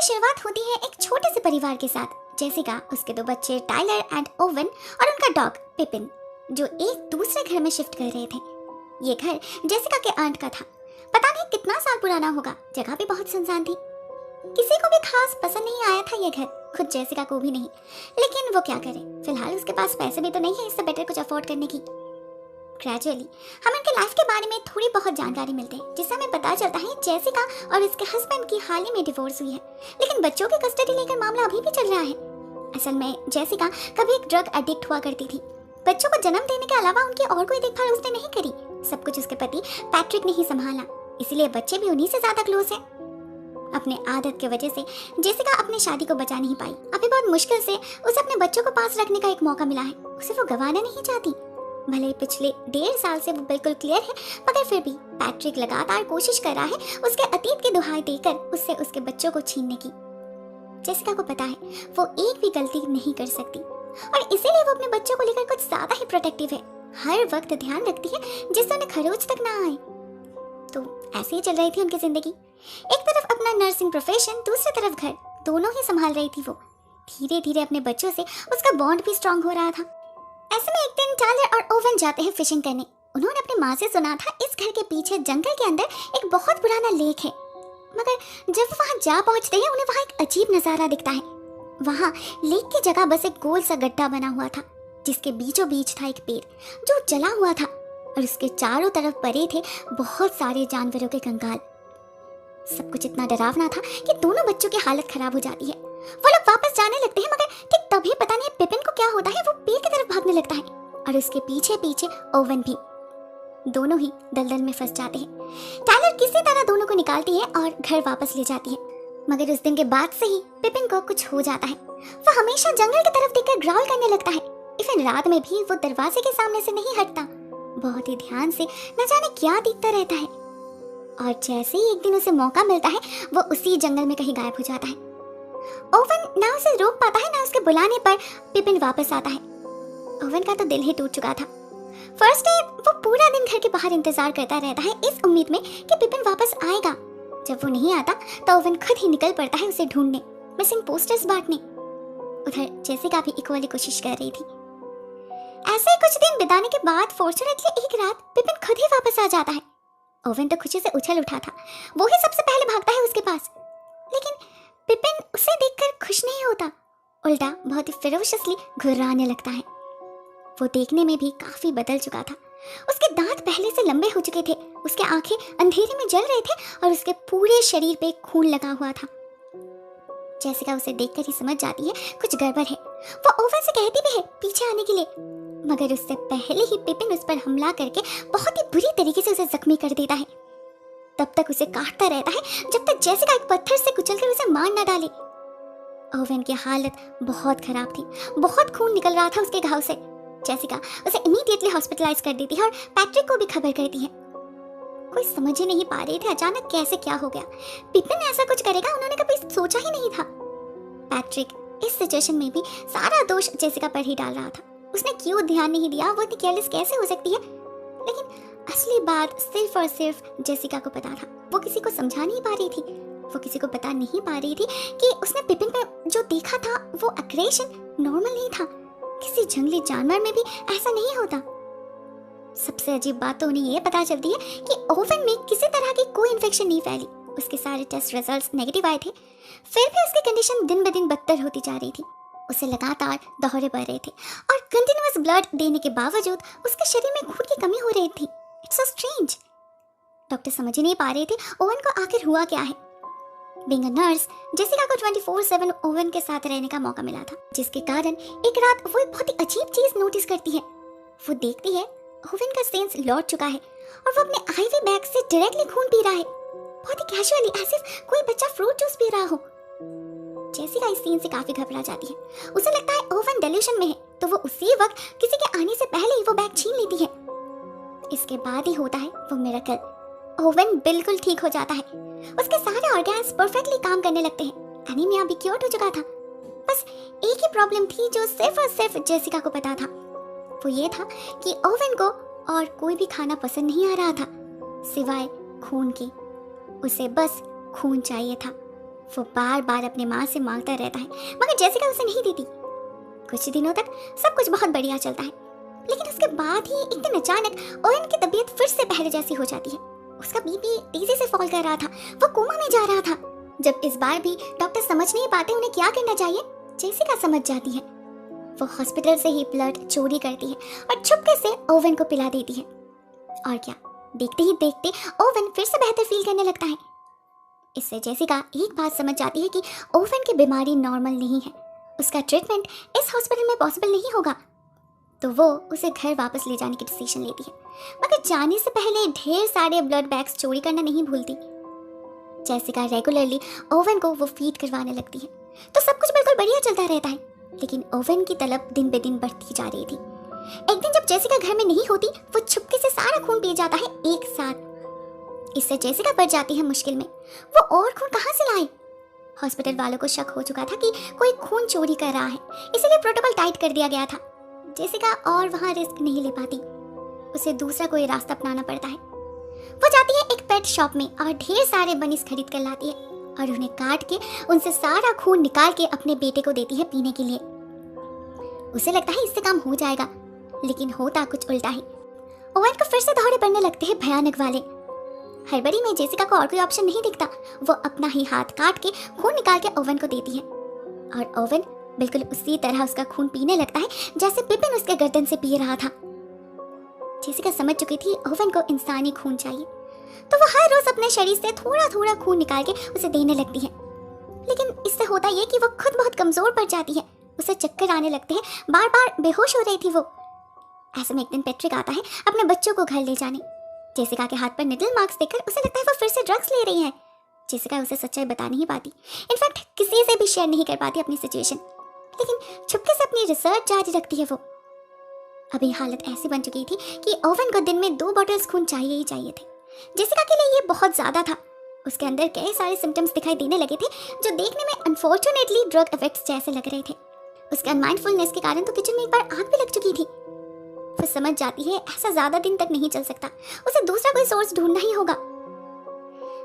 शुरुआत होती है एक छोटे से परिवार के साथ। जेसिका, उसके दो बच्चे टाइलर एंड ओवन और उनका डॉग पिपिन, जो एक दूसरे घर में शिफ्ट कर रहे थे। ये घर जेसिका के आंट का था। पता नहीं कितना साल पुराना होगा, जगह भी बहुत सुनसान थी। किसी को भी खास पसंद नहीं आया था ये घर, खुद जेसिका को भी नहीं। लेकिन वो क्या करे, फिलहाल उसके पास पैसे भी तो नहीं है इससे बेटर कुछ अफोर्ड करने की। ग्रेजुअली हम इनके लाइफ के बारे में थोड़ी बहुत जानकारी मिलते हैं, जिससे हमें पता चलता है जेसिका और इसके हस्बैंड की हाल ही में डिवोर्स हुई है, लेकिन बच्चों की कस्टडी लेकर मामला अभी भी चल रहा है। असल में जेसिका कभी एक ड्रग एडिक्ट हुआ करती थी। बच्चों को जन्म देने के अलावा उनकी और कोई देखभाल उसने नहीं करी। सब कुछ उसके पति पैट्रिक ने ही संभाला, इसीलिए बच्चे भी उन्हीं से ज्यादा क्लोज हैं। अपने आदत की वजह से जेसिका अपनी शादी को बचा नहीं पाई। अभी बहुत मुश्किल से उसे अपने बच्चों को पास रखने का एक मौका मिला है, उसे वो गंवाना नहीं चाहती। भले ही पिछले 1.5 साल से वो बिल्कुल क्लियर है, मगर फिर भी पैट्रिक लगातार कोशिश कर रहा है उसके अतीत की दुहाई देकर उससे उसके बच्चों को छीनने की। जेसिका को पता है वो एक भी गलती नहीं कर सकती और इसीलिए वो अपने बच्चों को लेकर कुछ ज्यादा ही प्रोटेक्टिव है। हर वक्त ध्यान रखती है जिससे उन्हें खरोच तक ना आए। तो ऐसे ही चल रही थी उनकी जिंदगी। एक तरफ अपना नर्सिंग प्रोफेशन, दूसरी तरफ घर, दोनों ही संभाल रही थी वो। धीरे धीरे अपने बच्चों से उसका बॉन्ड भी स्ट्रांग हो रहा था। ऐसे में एक दिन टाइलर और ओवन जाते हैं फिशिंग करने। उन्होंने अपनी माँ से सुना था इस घर के पीछे जंगल के अंदर एक बहुत पुराना लेक है, मगर जब वो वहाँ जा पहुँचते हैं उन्हें वहाँ एक अजीब नज़ारा दिखता है। वहाँ लेक की जगह बस एक गोल सा गड्ढा बना हुआ था, जिसके बीचों बीच था एक पेड़ जो जला हुआ था और उसके चारों तरफ पड़े थे बहुत सारे जानवरों के कंकाल। सब कुछ इतना डरावना था कि दोनों बच्चों की हालत खराब हो जाती है। वो लोग वापस जाने लगते हैं, मगर ठीक तभी पता नहीं पिपिन को क्या होता है, वो पेड़ की तरफ भागने लगता है और उसके पीछे पीछे ओवन भी। दोनों ही दलदल में फंस जाते हैं। टाइलर किसी तरह दोनों को निकालती है और घर वापस ले जाती है, मगर उस दिन के बाद से ही पिपिन को कुछ हो जाता है। वो हमेशा जंगल की तरफ देखकर ग्राउल करने लगता है। इवन रात में भी वो दरवाजे के सामने से नहीं हटता, बहुत ही ध्यान से न जाने क्या देखता रहता है। और जैसे ही एक दिन उसे मौका मिलता है वो उसी जंगल में कहीं गायब हो जाता है। ओवन ना उसे रोक पाता है, ना उसके बुलाने पर पिपिन वापस आता है। ओवन का तो दिल ही टूट चुका था। फर्स्ट डे वो पूरा दिन घर के बाहर इंतजार करता रहता है इस उम्मीद में कि पिपिन वापस आएगा। जब वो नहीं आता तो ओवन खुद ही निकल पड़ता है उसे ढूंढने, मिसिंग पोस्टर्स बांटने। उधर जेसिका भी इक्वली कोशिश कर रही थी। ऐसे ही कुछ दिन बिताने के बाद फॉर्चुनेटली एक रात पिपिन खुद ही वापस आ जाता है। ओवन तो खुशी से उछल उठा था, वो ही सबसे पहले भागता है उसके पास, लेकिन पिपिन उसे देखकर खुश नहीं होता, उल्टा बहुत ही फेरोशियसली घुर्राने लगता है। वो देखने में भी काफी बदल चुका था। उसके दांत पहले से लंबे हो चुके थे, उसके आंखें अंधेरे में जल रहे थे और उसके पूरे शरीर पे खून लगा हुआ था। जेसिका उसे देखकर ही समझ जाती है कुछ गड़बड़ है। वो ओवन से कहती भी है पीछे आने के लिए, मगर उससे पहले ही पिपिन उस पर हमला करके बहुत ही बुरी तरीके से उसे जख्मी कर देता है। तब तक उसे काटता रहता है जब तक जेसिका एक पत्थर से कुचलकर उसे मार न डाले। ओवन की हालत बहुत खराब थी, बहुत खून निकल रहा था उसके घाव से। जेसिका उसे इमीडिएटली हॉस्पिटलाइज कर देती है और पैट्रिक को भी खबर करती है। कोई समझ ही नहीं पा रहे थे अचानक कैसे क्या हो गया। पिपिन ऐसा कुछ करेगा उन्होंने कभी सोचा ही नहीं था। पैट्रिक इस सिचुएशन में भी सारा दोष जेसिका पर ही डाल रहा था। उसने क्यों ध्यान नहीं दिया, वो इतनी केयरलेस कैसे हो सकती है। लेकिन असली बात सिर्फ और सिर्फ जेसिका को पता था। वो किसी को समझा नहीं पा रही थी। वो किसी को बता नहीं पा रही थी कि उसने पिपिन पे जो देखा था वो अग्रेशन नॉर्मल नहीं था। किसी जंगली जानवर में भी ऐसा नहीं होता। सबसे अजीब बात तो उन्हें ये पता चलती है कि ओवन में किसी तरह की कोई इन्फेक्शन नहीं फैली। उसके सारे टेस्ट रिजल्ट्स नेगेटिव आए थे, फिर भी उसकी कंडीशन दिन ब दिन बदतर होती जा रही थी। उसे लगातार दौरे पड़ रहे थे और कंटिन्यूअस ब्लड देने के बावजूद उसके शरीर में खून की कमी हो रही थी। It's so strange. डॉक्टर समझ ही नहीं पा रहे थे ओवन को आखिर हुआ क्या है। बीइंग अ नर्स, जेसिका को 24/7 ओवन के साथ रहने का मौका मिला था, जिसके कारण एक रात वो एक बहुत ही अजीब चीज नोटिस करती है। वो देखती है ओवन का सेंस लौट चुका है और वो अपने आईवी बैग से डायरेक्टली खून पी रहा है, बहुत ही कैजुअली, एज इफ कोई बच्चा फ्रूट जूस पी रहा हो। जेसिका इस सीन से काफी घबरा जाती है। उसे लगता है ओवन डेल्यूशन में है, तो वो उसी वक्त किसी के आने से पहले ही वो बैग छीन लेती है। इसके बाद ही होता है वो मिरेकल। ओवन बिल्कुल ठीक हो जाता है। उसके सारे ऑर्गन्स परफेक्टली काम करने लगते हैं। एनीमिया भी क्योर हो चुका था। बस एक ही प्रॉब्लम थी जो सिर्फ और सिर्फ जेसिका को पता था। वो ये था कि ओवन को और कोई भी खाना पसंद नहीं आ रहा था सिवाय खून की। उसे बस खून चाहिए था। वो बार बार अपने माँ से मांगता रहता है, मगर जेसिका उसे नहीं देती। कुछ दिनों तक सब कुछ बहुत बढ़िया चलता है, लेकिन उसके बाद ही एक दिन अचानक ओवेन की तबीयत फिर से पहले जैसी हो जाती है। उसका बीपी तेजी से फॉल कर रहा था, वो कोमा में जा रहा था। जब इस बार भी डॉक्टर समझ नहीं पाते उन्हें क्या करना चाहिए, जेसिका समझ जाती है। वो हॉस्पिटल से ही ब्लड चोरी करती है और छुपके से ओवेन को पिला देती है। और क्या, देखते ही देखते ओवेन फिर से बेहतर फील करने लगता है। इससे जेसिका एक बात समझ जाती है कि ओवेन की बीमारी नॉर्मल नहीं है, उसका ट्रीटमेंट इस हॉस्पिटल में पॉसिबल नहीं होगा। तो वो उसे घर वापस ले जाने की डिसीजन लेती है, मगर जाने से पहले ढेर सारे ब्लड बैग्स चोरी करना नहीं भूलती। जेसिका रेगुलरली ओवेन को वो फीड करवाने लगती है, तो सब कुछ बिल्कुल बढ़िया चलता रहता है। लेकिन ओवेन की तलब दिन बे दिन बढ़ती जा रही थी। एक दिन जब जेसिका घर में नहीं होती, वो चुपके से सारा खून पी जाता है एक साथ। इससे जेसिका पड़ जाती है मुश्किल में, वो और खून कहाँ से लाए। हॉस्पिटल वालों को शक हो चुका था कि कोई खून चोरी कर रहा है, इसीलिए प्रोटोकॉल टाइट कर दिया गया था। जेसिका और वहाँ रिस्क नहीं ले पाती, उसे दूसरा कोई रास्ता अपनाना पड़ता है। वो जाती है एक पेट शॉप में और ढेर सारे बनीज खरीद कर लाती है और उन्हें काट के उनसे सारा खून निकाल के अपने बेटे को देती है पीने के लिए। उसे लगता है इससे काम हो जाएगा, लेकिन होता कुछ उल्टा ही। ओवेन को फिर से दौरे पड़ने लगते हैं भयानक वाले। हड़बड़ी में जेसिका को और कोई ऑप्शन नहीं दिखता, वो अपना ही हाथ काट के खून निकाल के ओवेन को देती है और ओवेन बिल्कुल उसी तरह उसका खून पीने लगता है जैसे पिपिन उसके गर्दन से पी रहा था। जेसिका समझ चुकी थी ओवेन को इंसानी खून चाहिए, तो वो हर रोज अपने शरीर से थोड़ा थोड़ा खून निकाल के उसे देने लगती है। लेकिन इससे होता ये कि वो खुद बहुत कमजोर पड़ जाती है, उसे चक्कर आने लगते हैं, बार बार बेहोश हो रही थी वो। ऐसे में एक दिन पैट्रिक आता है अपने बच्चों को घर ले जाने। जेसिका के हाथ पर निडल मार्क्स देखकर उसे लगता है वो फिर से ड्रग्स ले रही है। जेसिका उसे सच्चाई बता नहीं पाती, इनफैक्ट किसी से भी शेयर नहीं कर पाती अपनी सिचुएशन, लेकिन छुपके से अपनी रिसर्च जारी रखती है वो। अभी हालत ऐसी बन चुकी थी कि ओवेन को दिन में 2 बॉटल्स खून चाहिए ही चाहिए थे। जेसिका के लिए ये बहुत ज्यादा था। उसके अंदर कई सारे सिम्टम्स दिखाई देने लगे थे जो देखने में अनफॉर्चुनेटली ड्रग इफेक्ट्स जैसे लग रहे थे। उसके अनमाइंडफुलनेस के कारण तो किचन में एक बार आग भी लग चुकी थी। वो समझ जाती है ऐसा ज्यादा दिन तक नहीं चल सकता, उसे दूसरा कोई सोर्स ढूंढना ही होगा।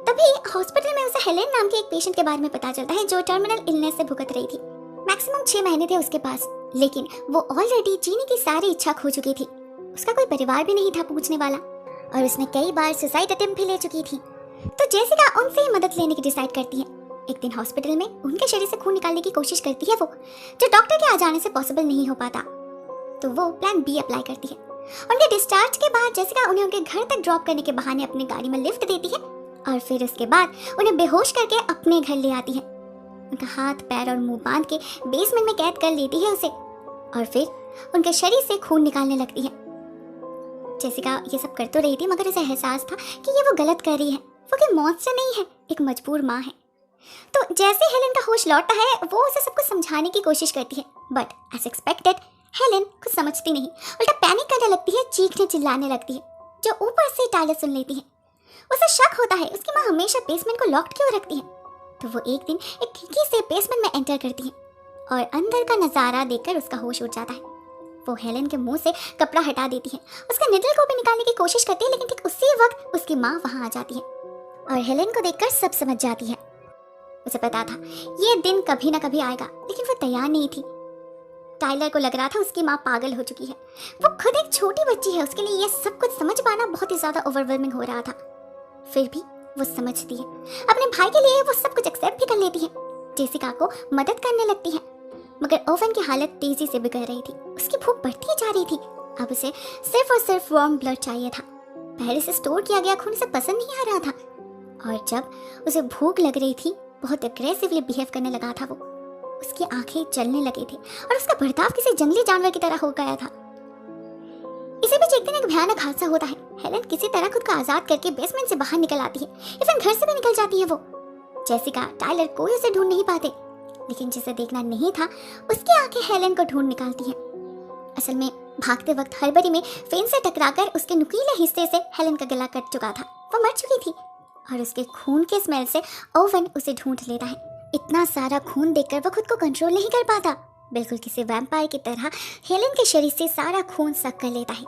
तभी हॉस्पिटल में उसे हेलेन नाम के एक पेशेंट के बारे में पता चलता है जो टर्मिनल इलनेस से भुगत रही थी। मैक्सिमम 6 महीने थे उसके पास, लेकिन वो ऑलरेडी जीने की सारी इच्छा खो चुकी थी। उसका कोई परिवार भी नहीं था पूछने वाला और उसने कई बार सुसाइड अटेम्प्ट भी ले चुकी थी। तो जेसिका उनसे ही मदद लेने की डिसाइड करती है। एक दिन हॉस्पिटल में उनके शरीर से खून निकालने की कोशिश करती है वो, जो डॉक्टर के आ जाने से पॉसिबल नहीं हो पाता। तो वो प्लान बी अप्लाई करती है। उनके डिस्चार्ज के बाद जेसिका उन्हें उनके घर तक ड्रॉप करने के बहाने अपनी गाड़ी में लिफ्ट देती है और फिर उसके बाद उन्हें बेहोश करके अपने घर ले आती है। उनका हाथ पैर और मुंह बांध के बेसमेंट में कैद कर लेती है उसे और फिर उनके शरीर से खून निकालने लगती है। जेसिका ये सब कर तो रही थी, मगर उसे एहसास था कि ये वो गलत कर रही है। वो कोई मॉन्स्टर नहीं है, एक मजबूर माँ है। तो जैसे हेलेन का होश लौटता है, वो उसे सब कुछ समझाने की कोशिश करती है, बट एज एक्सपेक्टेड हेलेन कुछ समझती नहीं, उल्टा पैनिक करने लगती है, चीखने चिल्लाने लगती है, जो ऊपर से टाइलर सुन लेती है। उसे शक होता है उसकी माँ हमेशा बेसमेंट को लॉक्ड क्यों रखती है। तो वो एक दिन एक खिड़की से बेसमेंट में एंटर करती है और अंदर का नजारा देखकर उसका होश उड़ जाता है। वो हेलेन के मुंह से कपड़ा हटा देती है, उसके निडल को भी निकालने की कोशिश करती है, लेकिन ठीक उसी वक्त उसकी माँ वहां आ जाती है और हेलेन को देखकर सब समझ जाती है। उसे पता था ये दिन कभी ना कभी आएगा, लेकिन वो तैयार नहीं थी। टाइलर को लग रहा था उसकी माँ पागल हो चुकी है। वो खुद एक छोटी बच्ची है, उसके लिए ये सब कुछ समझ पाना बहुत ही ज्यादा ओवरवेलमिंग हो रहा था। फिर भी वो समझती है, अपने भाई के लिए वो सब कुछ एक्सेप्ट भी कर लेती है, जेसिका को मदद करने लगती है। मगर ओवेन की हालत तेजी से बिगड़ रही थी, उसकी भूख बढ़ती जा रही थी। अब उसे सिर्फ और सिर्फ वार्म ब्लड चाहिए था। पहले से स्टोर किया गया खून उसे पसंद नहीं आ रहा था और जब उसे भूख लग रही थी, बहुत अग्रेसिवली बिहेव करने लगा था वो। उसकी आंखें जलने लगी थी और उसका बर्ताव किसी जंगली जानवर की तरह हो गया था। इसी बीच एक दिन एक भयानक हादसा होता है। हेलेन किसी तरह खुद को आजाद करके बेसमेंट से बाहर निकल आती है, इवन घर से भी निकल जाती है वो। जेसिका, टाइलर कोई उसे ढूंढ नहीं पाते, लेकिन जिसे देखना नहीं था उसकी आंखें हेलेन को ढूंढ निकालती हैं। असल में भागते वक्त हड़बड़ी में फेन से टकराकर उसके नुकीले हिस्से से हेलेन का गला कट चुका था। वो मर चुकी थी और उसके खून के स्मेल से ओवेन उसे ढूंढ लेता है। इतना सारा खून देखकर वो खुद को कंट्रोल नहीं कर पाता, बिल्कुल किसी वैम्पायर की तरह हेलेन के शरीर से सारा खून सक कर लेता है।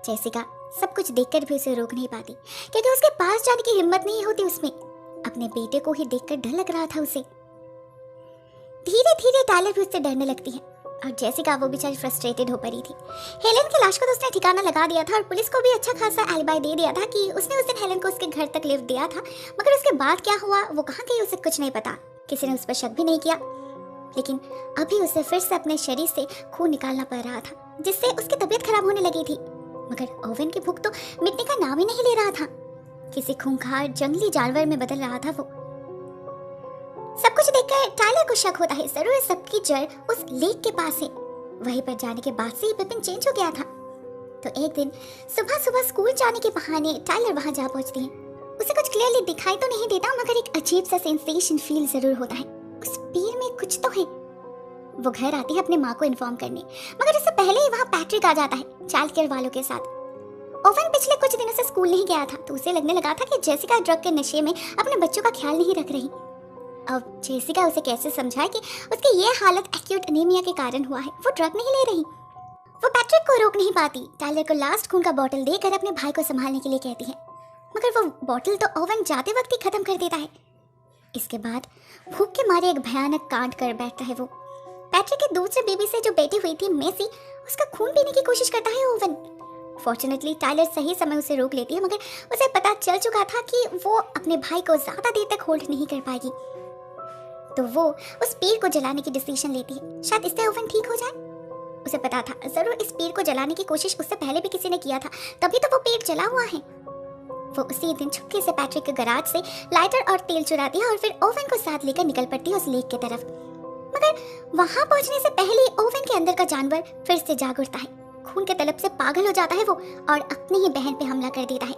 जेसिका सब कुछ देखकर भी उसे रोक नहीं पाती, क्योंकि उसके पास जाने की हिम्मत नहीं होती उसमें। अपने बेटे को ही देखकर डर लग रहा था उसे। धीरे धीरे टाइलर भी उससे डरने लगती है और जेसिका वो बेचारी फ्रस्ट्रेटेड हो पड़ी थी। हेलेन की लाश को तो उसने ठिकाना लगा दिया था और पुलिस को भी अच्छा खासा एलिबाई दे दिया था कि उसने उस दिन हेलेन को उसके घर तक लिफ्ट दिया था, मगर उसके बाद क्या हुआ, वो कहाँ गई, उसे कुछ नहीं पता। किसी ने उस पर शक भी नहीं किया, लेकिन अभी उसे फिर से अपने शरीर से खून निकालना पड़ रहा था, जिससे उसकी तबीयत खराब होने लगी थी। मगर ओवन की भूख तो मिटने का नाम ही नहीं ले रहा था। किसी खूंखार जंगली जानवर में बदल रहा था वो। सब कुछ देखकर टाइलर को शक होता है, जरूर सबकी जड़ उस लेक के पास है। वहीं पर जाने के बाद से ही पिपिन चेंज हो गया था। तो एक दिन सुबह सुबह स्कूल जाने के बहाने टाइलर वहां जा पहुंचती है। उसे कुछ क्लियरली दिखाई तो नहीं देता, मगर एक अजीब सा सेंसेशन फील जरूर होता है। उस पेड़ में कुछ तो है। वो घर आती है अपने माँ को इन्फॉर्म करने, मगर इससे पहले ही वहाँ पैट्रिक आ जाता है चाइल्ड केयर वालों के साथ। ओवन पिछले कुछ दिनों से स्कूल नहीं गया था, तो उसे लगने लगा था कि जेसिका ड्रग के नशे में अपने बच्चों का ख्याल नहीं रख रही। अब जेसिका उसे कैसे समझाए कि उसकी ये हालत एक्यूट एनीमिया के कारण हुआ है, वो ड्रग नहीं ले रही। वो पैट्रिक को रोक नहीं पाती, टाइलर को लास्ट खून का बॉटल देकर अपने भाई को संभालने के लिए कहती है, मगर वो बॉटल तो ओवन जाते वक्त ही खत्म कर देता है। इसके बाद भूख के मारे एक भयानक कांड कर बैठता है वो। पैट्रिक के दूसरे बेबी से जो बेटी हुई थी मेसी, उसका खून पीने की कोशिश करता है ओवन। फॉर्चुनेटली टाइलर सही समय उसे रोक लेती है, मगर उसे पता चल चुका था कि वो अपने भाई को ज्यादा देर तक होल्ड नहीं कर पाएगी। तो वो उस पेड़ को जलाने की डिसीजन लेती है, शायद इससे ओवन ठीक हो जाए। उसे पता था जरूर इस पेड़ को जलाने की कोशिश उससे पहले भी किसी ने किया था, तभी तो वो पेड़ जला हुआ है। वो उसी दिन छुपके से पैट्रिक के गैराज से लाइटर और तेल चुराती है और फिर ओवन को साथ लेकर निकल पड़ती है उस लेक की तरफ। मगर वहां पहुंचने से पहले ओवन के अंदर का जानवर फिर से जाग उठता है। खून के तलब से पागल हो जाता है वो और अपनी ही बहन पे हमला कर देता है।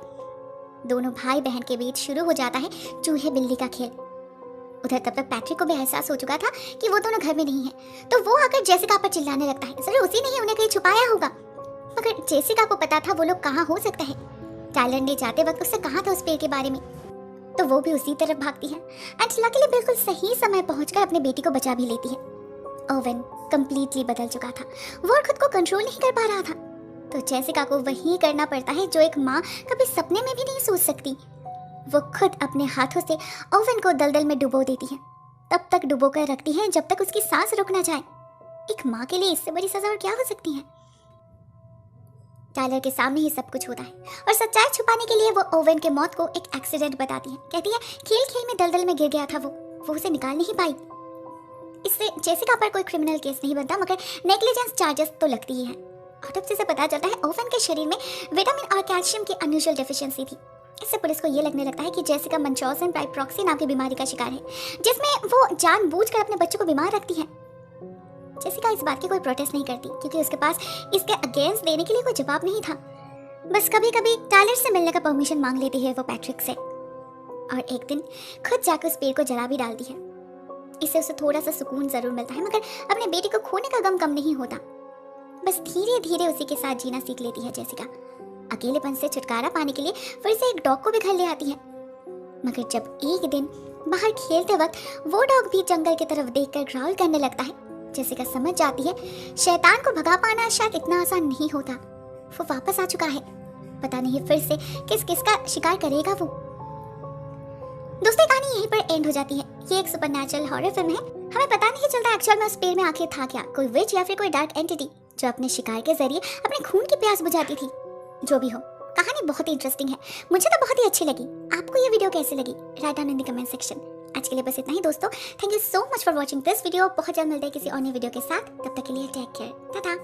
दोनों भाई बहन के बीच शुरू हो जाता है चूहे बिल्ली का खेल। उधर तब तक पैट्रिक को भी एहसास हो चुका था कि वो दोनों घर में नहीं है, तो वो आकर जेसिका पर चिल्लाने लगता है। जरूर उसी ने ही उन्हें कहीं छुपाया होगा, मगर जेसिका को पता था वो लोग कहाँ हो सकता है। टाइलर ने जाते वक्त उससे कहा था उस पेड़ के बारे में, तो वो भी उसी तरफ भागती है एंड लकीली बिल्कुल सही समय पहुंचकर अपनी बेटी को बचा भी लेती है। ओवन कंप्लीटली बदल चुका था, वो खुद को कंट्रोल नहीं कर पा रहा था। तो जेसिका को वही करना पड़ता है जो एक माँ कभी सपने में भी नहीं सोच सकती। वो खुद अपने हाथों से ओवन को दलदल में डुबो देती है, तब तक डुबो कर रखती है जब तक उसकी सांस रुक ना जाए। एक माँ के लिए इससे बड़ी सजा और क्या हो सकती है। टाइलर के सामने ही सब कुछ होता है और सच्चाई छुपाने के लिए वो ओवन के मौत को एक एक्सीडेंट बताती है। कहती है खेल खेल में दलदल में गिर गया था वो उसे निकाल नहीं पाई। इससे जेसिका पर कोई क्रिमिनल केस नहीं बनता, मगर नेग्लिजेंस चार्जेस तो लगती ही है। ऑटोप्सी से पता चलता है ओवन के शरीर में विटामिन और कैल्शियम की अनयूजुअल डेफिशिएंसी थी। इससे पुलिस को ये लगने लगता है कि जेसिका मंचौसन बाइप्रॉक्सी नाम की बीमारी का शिकार है, जिसमें वो जानबूझकर अपने बच्चों को बीमार रखती है। जेसिका इस बात की कोई प्रोटेस्ट नहीं करती, क्योंकि उसके पास इसके अगेंस्ट देने के लिए कोई जवाब नहीं था। बस कभी कभी टाइलर से मिलने का परमिशन मांग लेती है वो पैट्रिक से, और एक दिन खुद जाकर उस पेड़ को जला भी डालती है। इससे उसे थोड़ा सा सुकून जरूर मिलता है, मगर अपने बेटे को खोने का गम कम नहीं होता। बस धीरे धीरे उसी के साथ जीना सीख लेती है जेसिका। अकेलेपन से छुटकारा पाने के लिए फिर से एक डॉग को भी घर ले आती है। मगर जब एक दिन बाहर खेलते वक्त वो डॉग भी जंगल की तरफ देखकर ग्राउल करने लगता है, जेसिका समझ जाती है शैतान को भगा पाना शायद इतना आसान नहीं होता। वो वापस आ चुका है, पता नहीं फिर से किस किस का शिकार करेगा वो। दोस्तों कहानी यहीं पर एंड हो जाती है। ये एक सुपरनैचुरल हॉरर फिल्म है। हमें पता नहीं चलता एक्चुअल में उस पेड़ में आखिर था क्या, कोई विच या फिर कोई डार्क एंटिटी जो अपने शिकार के जरिए अपने खून की प्यास बुझाती थी। जो भी हो, कहानी बहुत ही इंटरेस्टिंग है, मुझे तो बहुत ही अच्छी लगी। आपको ये वीडियो कैसी लगी, write down in the comment section. आज के लिए बस इतना ही दोस्तों। Thank you so much for watching this video. बहुत जल्द मिलते हैं किसी और नई वीडियो के साथ, तब तक के लिए टेक केयर, टाटा।